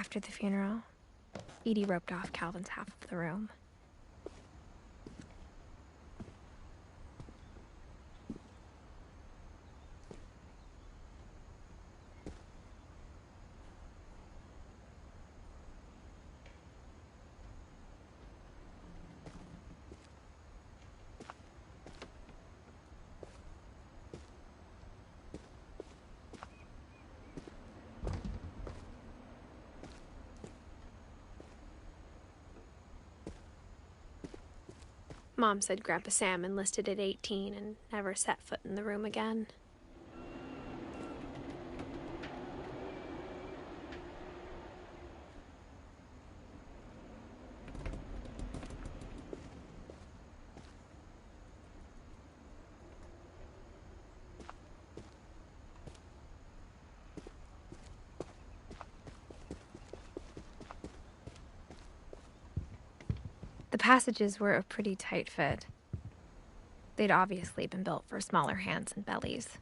After the funeral, Edie roped off Calvin's half of the room. Mom said Grandpa Sam enlisted at 18 and never set foot in the room again. The passages were a pretty tight fit. They'd obviously been built for smaller hands and bellies.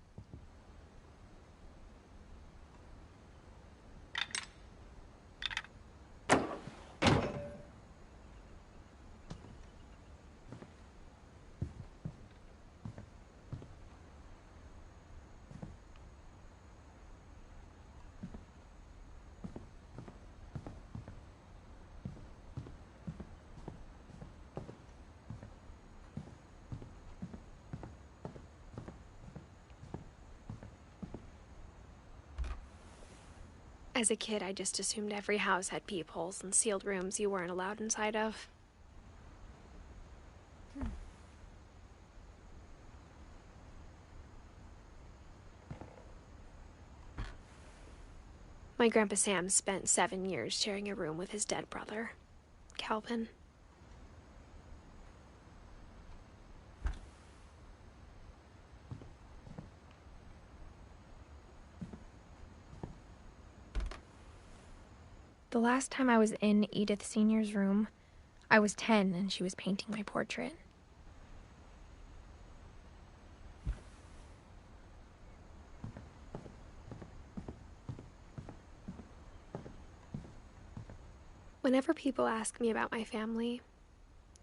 As a kid, I just assumed every house had peepholes and sealed rooms you weren't allowed inside of. My Grandpa Sam spent 7 years sharing a room with his dead brother, Calvin. The last time I was in Edith Sr.'s room, I was 10 and she was painting my portrait. Whenever people ask me about my family,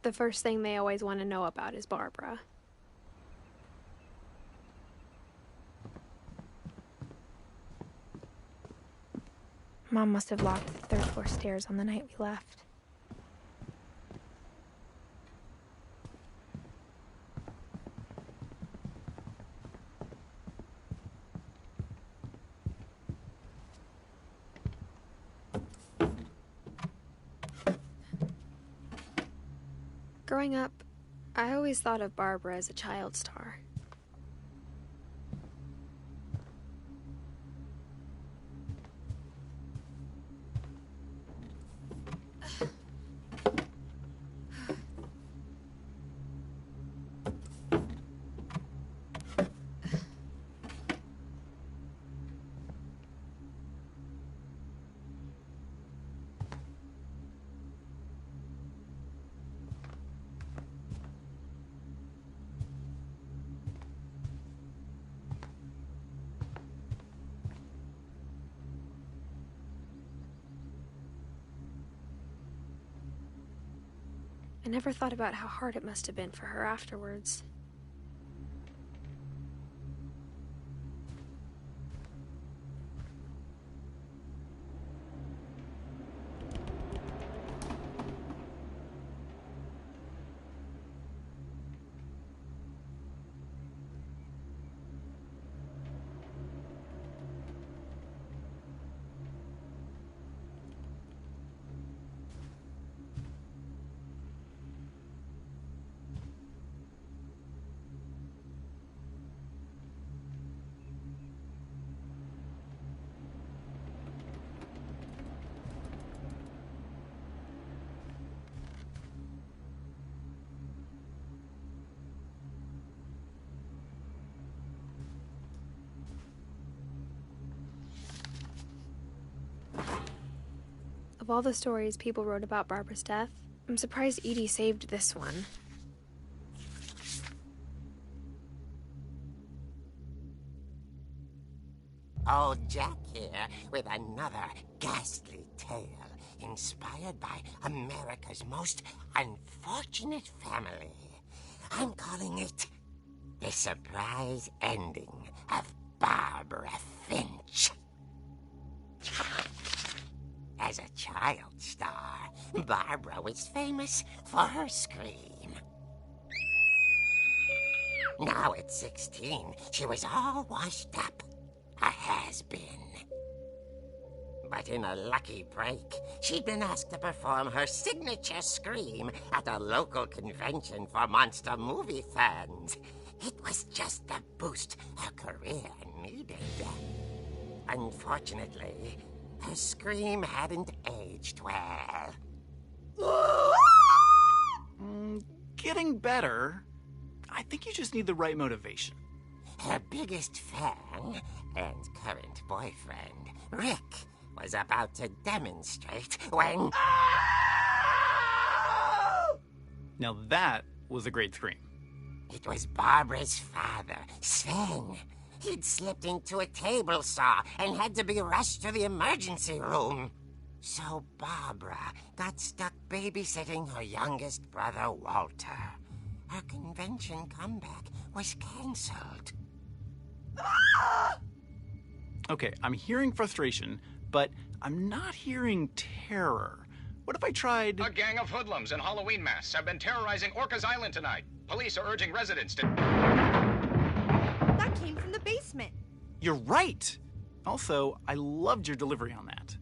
the first thing they always want to know about is Barbara. Mom must have locked the third floor stairs on the night we left. Growing up, I always thought of Barbara as a child star. I never thought about how hard it must have been for her afterwards. Of all the stories people wrote about Barbara's death, I'm surprised Edie saved this one. Old Jack here with another ghastly tale inspired by America's most unfortunate family. I'm calling it The Surprise Ending of Barbara Finch. As a child star, Barbara was famous for her scream. Now at 16, she was all washed up. A has-been. But in a lucky break, she'd been asked to perform her signature scream at a local convention for monster movie fans. It was just the boost her career needed. Unfortunately, her scream hadn't aged well. Getting better. I think you just need the right motivation. Her biggest fan and current boyfriend, Rick, was about to demonstrate when... Now that was a great scream. It was Barbara's father, Sven. He'd slipped into a table saw and had to be rushed to the emergency room. So Barbara got stuck babysitting her youngest brother, Walter. Her convention comeback was cancelled. Okay, I'm hearing frustration, but I'm not hearing terror. What if I tried... A gang of hoodlums in Halloween masks have been terrorizing Orcas Island tonight. Police are urging residents to... That came from the basement. You're right! Also, I loved your delivery on that.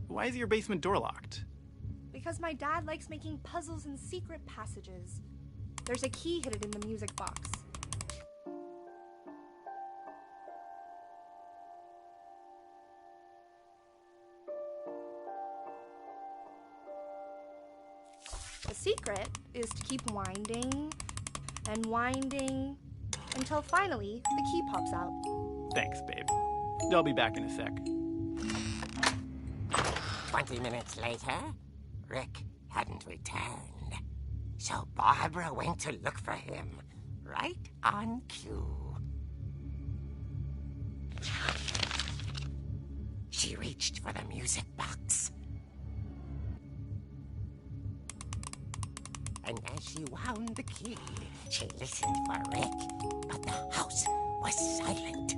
Why is your basement door locked? Because my dad likes making puzzles and secret passages. There's a key hidden in the music box. The secret is to keep winding and winding until finally the key pops out. Thanks, babe. I'll be back in a sec. 20 minutes later, Rick hadn't returned. So Barbara went to look for him, right on cue. She reached for the music box. And as she wound the key, she listened for Rick, but the house was silent.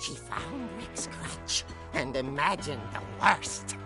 She found Rick's crutch and imagined the worst.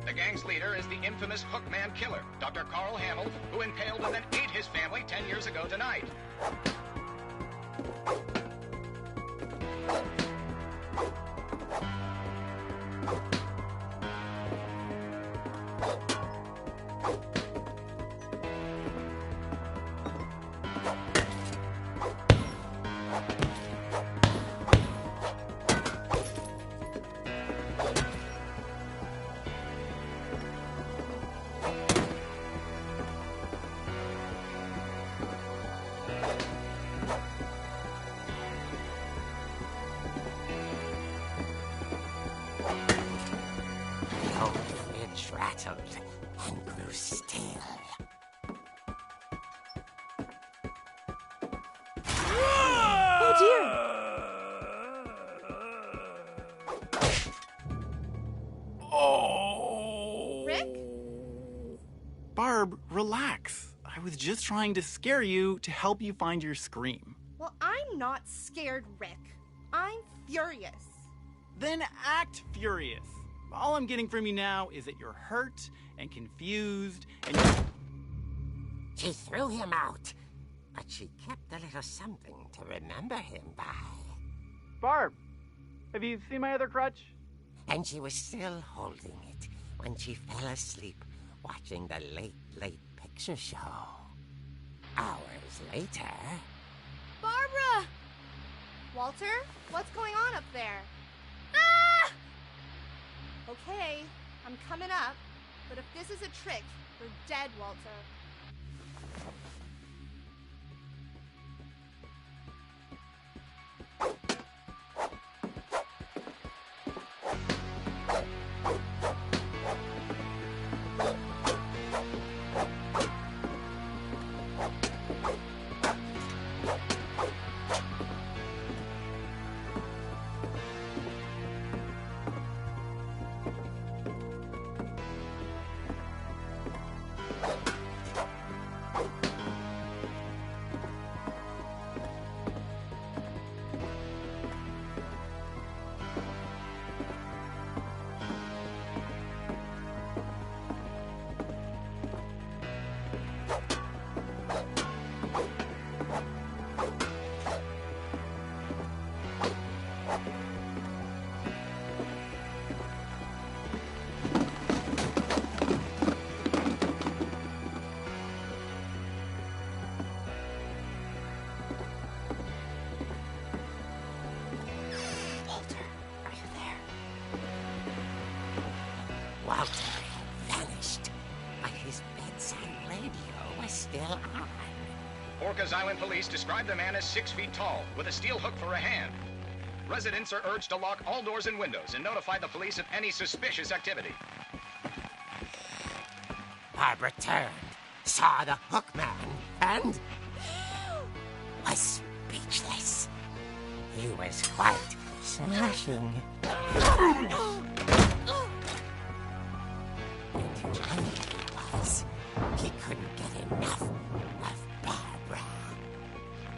The gang's leader is the infamous Hookman killer, Dr. Carl Hamill, who impaled and then ate his family 10 years ago tonight. relax. I was just trying to scare you to help you find your scream. Well, I'm not scared, Rick. I'm furious. Then act furious. All I'm getting from you now is that you're hurt and confused and She threw him out, but she kept a little something to remember him by. Barb, have you seen my other crutch? And she was still holding it when she fell asleep watching the late picture show. Hours later... Barbara! Walter, what's going on up there? Ah! Okay, I'm coming up, but if this is a trick, you're dead, Walter. Walter had vanished, but his bedside radio was still on. Orcas Island police describe the man as 6 feet tall, with a steel hook for a hand. Residents are urged to lock all doors and windows and notify the police of any suspicious activity. Barbara turned, saw the hook man, and was speechless. He was quite smashing. And he couldn't get enough of Barbara.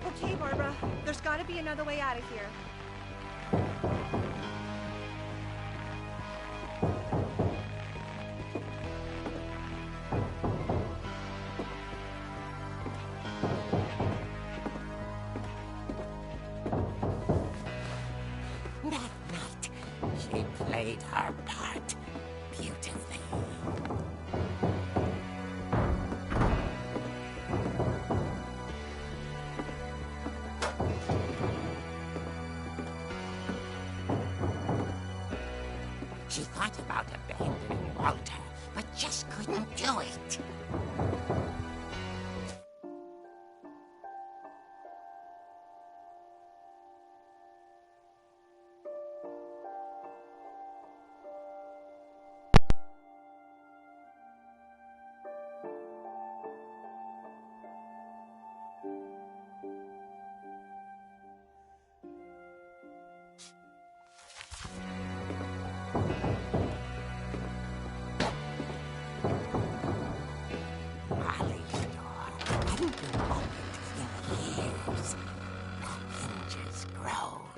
Okay, Barbara, there's gotta be another way out of here. That night, she played her part beautifully. She thought about abandoning Walter, but just couldn't do it. Molly's door hadn't been opened in years. The hinges groaned.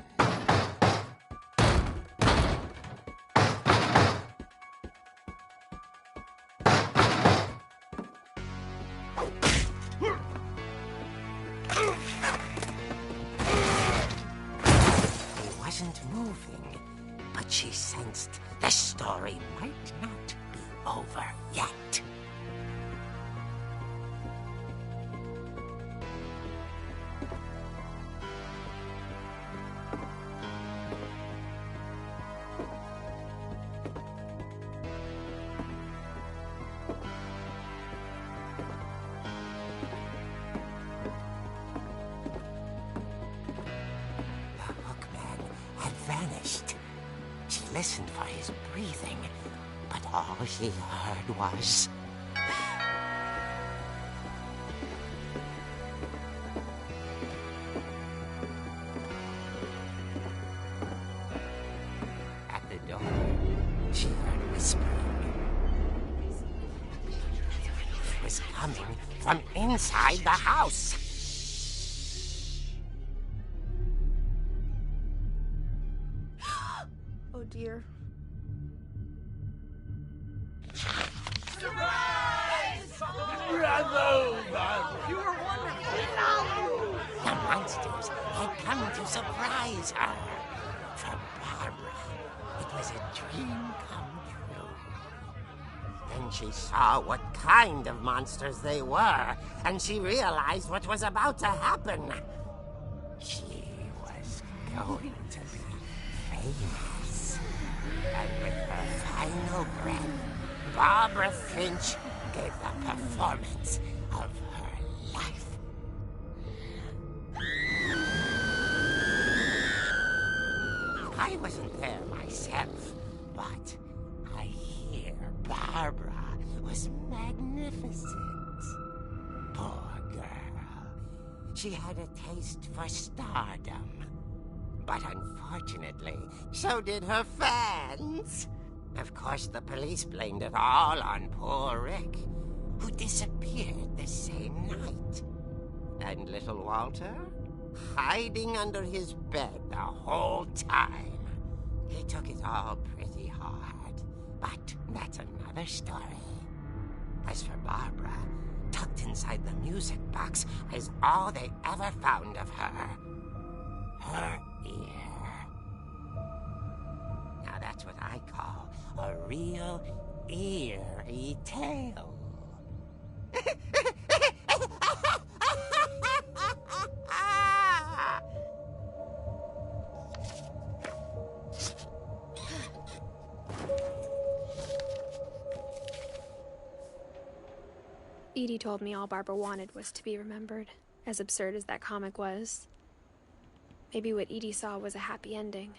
He wasn't moving, but she sensed the story might not be over yet. The hookman had vanished. She listened for his breathing, but all she heard was... At the door, she heard whispering. It was coming from inside the house. Oh dear. The monsters had come to surprise her. For Barbara, it was a dream come true. Then she saw what kind of monsters they were, and she realized what was about to happen. She was going to be famous. And with her final breath, Barbara Finch gave the performance of her life. I wasn't there myself, but I hear Barbara was magnificent. Poor girl. She had a taste for stardom. But unfortunately, so did her fans. Of course, the police blamed it all on poor Rick, who disappeared the same night. And little Walter? Hiding under his bed the whole time. He took it all pretty hard, but that's another story. As for Barbara, tucked inside the music box is all they ever found of her. Her ear. Now that's what I call a real eerie tale. Edie told me all Barbara wanted was to be remembered, as absurd as that comic was. Maybe what Edie saw was a happy ending.